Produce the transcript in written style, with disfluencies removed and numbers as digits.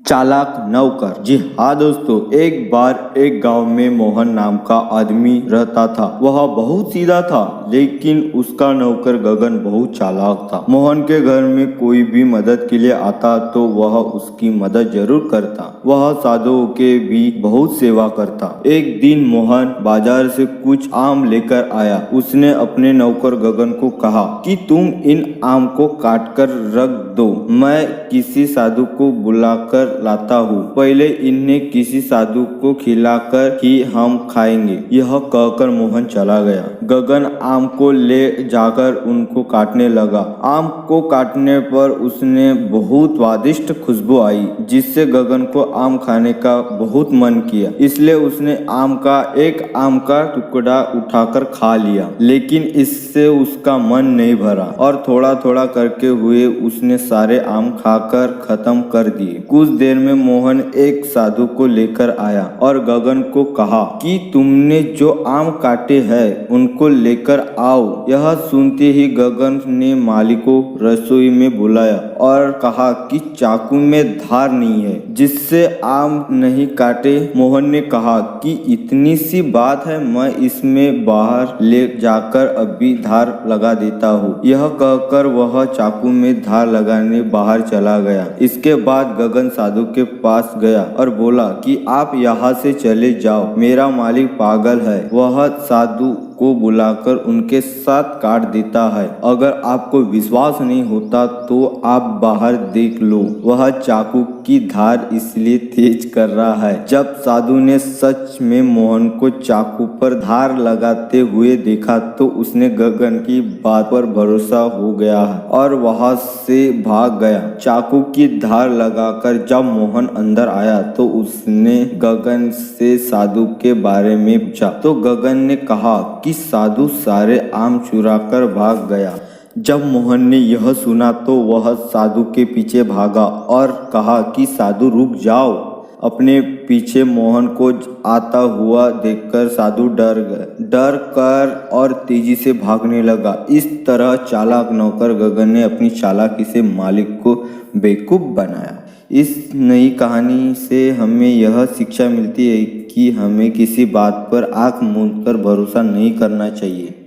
चालाक नौकर। जी हाँ दोस्तों, एक बार एक गांव में मोहन नाम का आदमी रहता था। वह बहुत सीधा था, लेकिन उसका नौकर गगन बहुत चालाक था। मोहन के घर में कोई भी मदद के लिए आता तो वह उसकी मदद जरूर करता। वह साधुओं के भी बहुत सेवा करता। एक दिन मोहन बाजार से कुछ आम लेकर आया। उसने अपने नौकर गगन को कहा कि तुम इन आम को काट कर रख दो, मैं किसी साधु को बुलाकर लाता हूँ। पहले इन्हें किसी साधु को खिलाकर ही हम खाएंगे। यह कहकर मोहन चला गया। गगन आम को ले जाकर उनको काटने लगा। आम को काटने पर उसने बहुत स्वादिष्ट खुशबू आई, जिससे गगन को आम खाने का बहुत मन किया। इसलिए उसने एक आम का टुकड़ा उठाकर खा लिया, लेकिन इससे उसका मन नहीं भरा और थोड़ा थोड़ा करके हुए उसने सारे आम खाकर खत्म कर दिए। कुछ देर में मोहन एक साधु को लेकर आया और गगन को कहा कि तुमने जो आम काटे हैं उनको लेकर आओ। यह सुनते ही गगन ने मालिक को रसोई में बुलाया और कहा कि चाकू में धार नहीं है, जिससे आम नहीं काटे। मोहन ने कहा कि इतनी सी बात है, मैं इसमें बाहर ले जाकर अभी धार लगा देता हूँ। यह कहकर वह चाकू में धार लगाने बाहर चला गया। इसके बाद गगन साधु के पास गया और बोला कि आप यहाँ से चले जाओ, मेरा मालिक पागल है। वह साधु को बुलाकर उनके साथ काट देता है। अगर आपको विश्वास नहीं होता तो आप बाहर देख लो, वह चाकू की धार इसलिए तेज कर रहा है। जब साधु ने सच में मोहन को चाकू पर धार लगाते हुए देखा तो उसने गगन की बात पर भरोसा हो गया और वहां से भाग गया। चाकू की धार लगाकर जब मोहन अंदर आया तो उसने गगन से साधु के बारे में पूछा, तो गगन ने कहा कि साधु सारे आम चुराकर भाग गया। जब मोहन ने यह सुना तो वह साधु के पीछे भागा और कहा कि साधु रुक जाओ। अपने पीछे मोहन को आता हुआ देखकर साधु डर कर और तेजी से भागने लगा। इस तरह चालाक नौकर गगन ने अपनी चालाकी से मालिक को बेवकूफ बनाया। इस नई कहानी से हमें यह शिक्षा मिलती है कि हमें किसी बात पर आंख मूंद कर भरोसा नहीं करना चाहिए।